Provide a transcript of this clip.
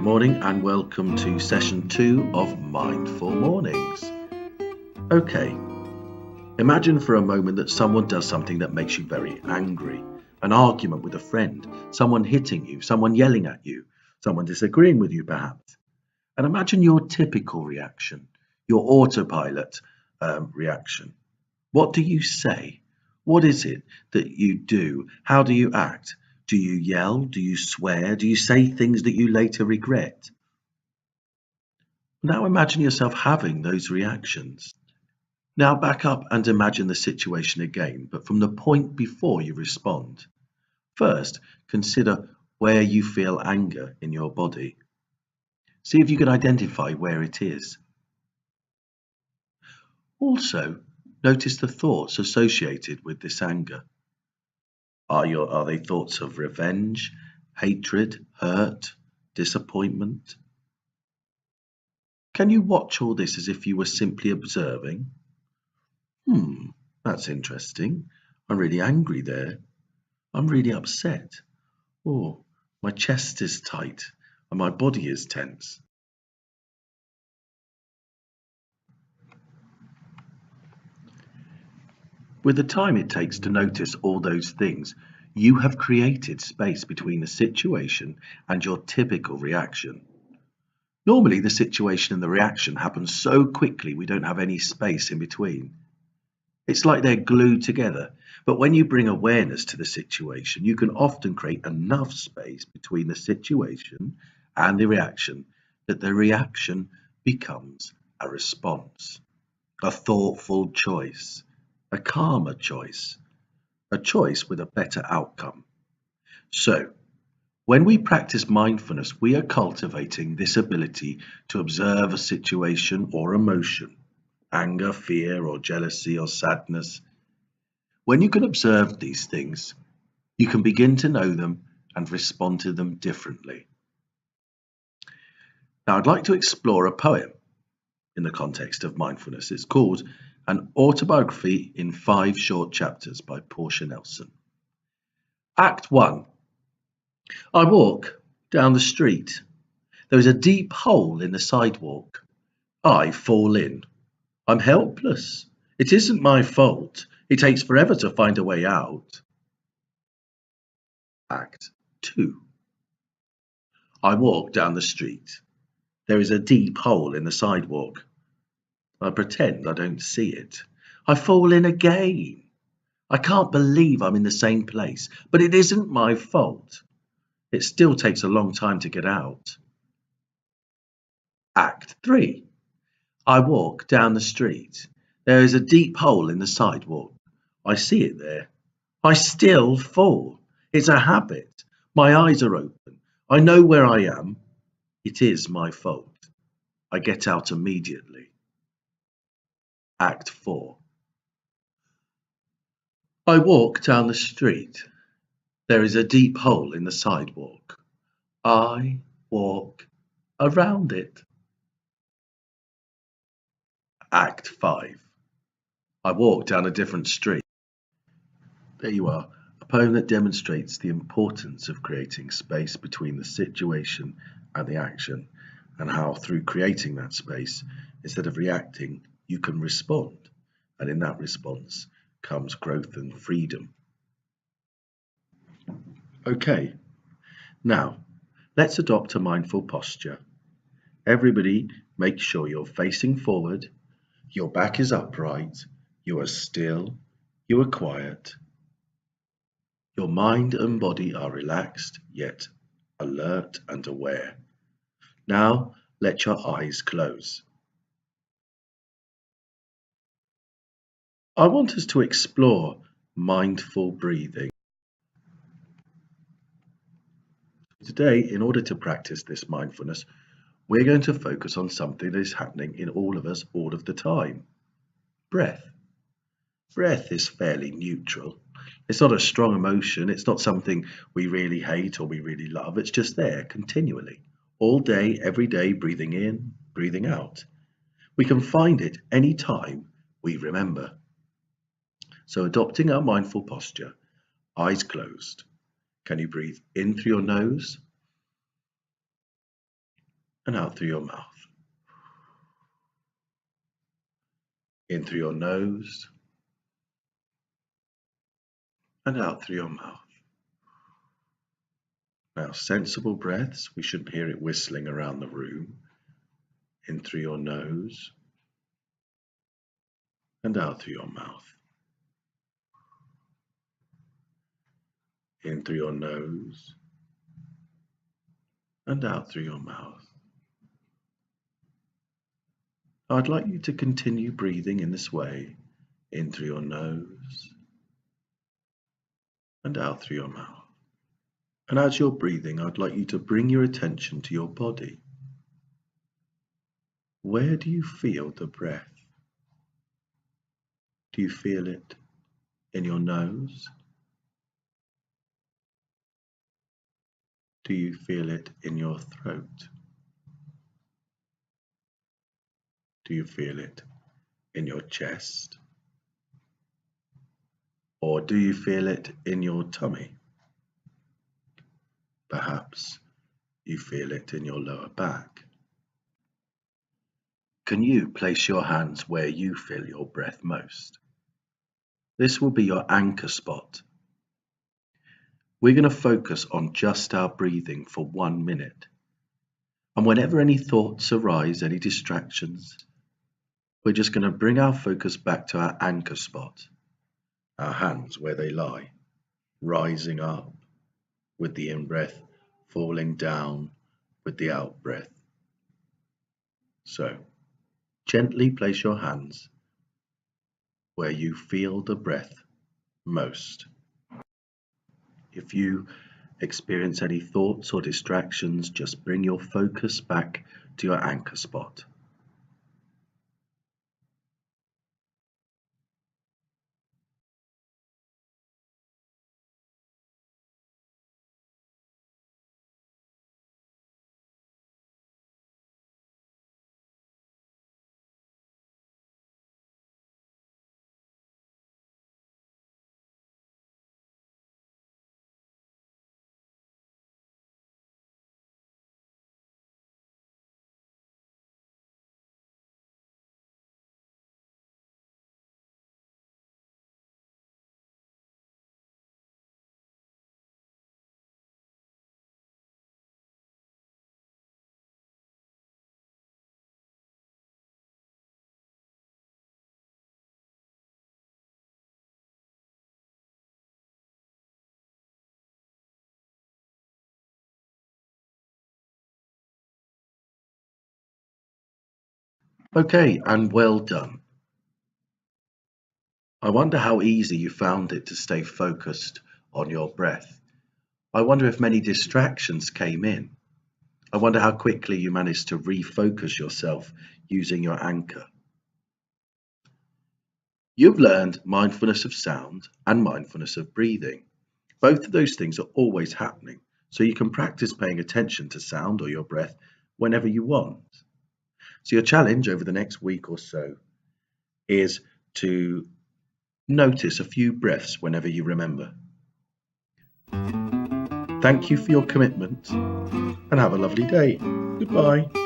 morning and welcome to session 2 of Mindful Mornings. Okay, imagine for a moment that someone does something that makes you very angry. An argument with a friend, someone hitting you, someone yelling at you, someone disagreeing with you perhaps. And imagine your typical reaction, your autopilot reaction. What do you say? What is it that you do? How do you act? Do you yell? Do you swear? Do you say things that you later regret? Now imagine yourself having those reactions. Now back up and imagine the situation again, but from the point before you respond. First, consider where you feel anger in your body. See if you can identify where it is. Also, notice the thoughts associated with this anger. Are they thoughts of revenge, hatred, hurt, disappointment? Can you watch all this as if you were simply observing? That's interesting. I'm really angry there. I'm really upset. Oh, my chest is tight and my body is tense. With the time it takes to notice all those things, you have created space between the situation and your typical reaction. Normally, the situation and the reaction happen so quickly we don't have any space in between. It's like they're glued together, but when you bring awareness to the situation, you can often create enough space between the situation and the reaction that the reaction becomes a response, a thoughtful choice, a calmer choice, a choice with a better outcome. So, when we practice mindfulness, we are cultivating this ability to observe a situation or emotion, anger, fear, or jealousy, or sadness. When you can observe these things, you can begin to know them and respond to them differently. Now, I'd like to explore a poem in the context of mindfulness. It's called An Autobiography in 5 Short Chapters by Portia Nelson. Act 1. I walk down the street. There is a deep hole in the sidewalk. I fall in. I'm helpless. It isn't my fault. It takes forever to find a way out. Act 2. I walk down the street. There is a deep hole in the sidewalk. I pretend I don't see it. I fall in again. I can't believe I'm in the same place, but it isn't my fault. It still takes a long time to get out. Act 3. I walk down the street. There is a deep hole in the sidewalk. I see it there. I still fall. It's a habit. My eyes are open. I know where I am. It is my fault. I get out immediately. Act 4. I walk down the street. There is a deep hole in the sidewalk. I walk around it. Act 5. I walk down a different street. There you are, a poem that demonstrates the importance of creating space between the situation and the action, and how through creating that space, instead of reacting, you can respond, and in that response comes growth and freedom. Okay, now let's adopt a mindful posture. Everybody, make sure you're facing forward, your back is upright, you are still, you are quiet. Your mind and body are relaxed, yet alert and aware. Now let your eyes close. I want us to explore mindful breathing. Today, in order to practice this mindfulness, we're going to focus on something that is happening in all of us all of the time. Breath. Breath is fairly neutral. It's not a strong emotion. It's not something we really hate or we really love. It's just there continually, all day, every day, breathing in, breathing out. We can find it any time we remember. So adopting our mindful posture, eyes closed. Can you breathe in through your nose and out through your mouth. In through your nose and out through your mouth. Now, sensible breaths, we shouldn't hear it whistling around the room. In through your nose and out through your mouth. In through your nose and out through your mouth. I'd like you to continue breathing in this way, in through your nose and out through your mouth. And as you're breathing, I'd like you to bring your attention to your body. Where do you feel the breath? Do you feel it in your nose? Do you feel it in your throat? Do you feel it in your chest? Or do you feel it in your tummy? Perhaps you feel it in your lower back. Can you place your hands where you feel your breath most? This will be your anchor spot. We're going to focus on just our breathing for 1 minute. And whenever any thoughts arise, any distractions, we're just going to bring our focus back to our anchor spot, our hands where they lie, rising up with the in-breath, falling down with the out-breath. So, gently place your hands where you feel the breath most. If you experience any thoughts or distractions, just bring your focus back to your anchor spot. Okay, and well done. I wonder how easy you found it to stay focused on your breath. I wonder if many distractions came in. I wonder how quickly you managed to refocus yourself using your anchor. You've learned mindfulness of sound and mindfulness of breathing. Both of those things are always happening, so you can practice paying attention to sound or your breath whenever you want. So your challenge over the next week or so is to notice a few breaths whenever you remember. Thank you for your commitment and have a lovely day. Goodbye.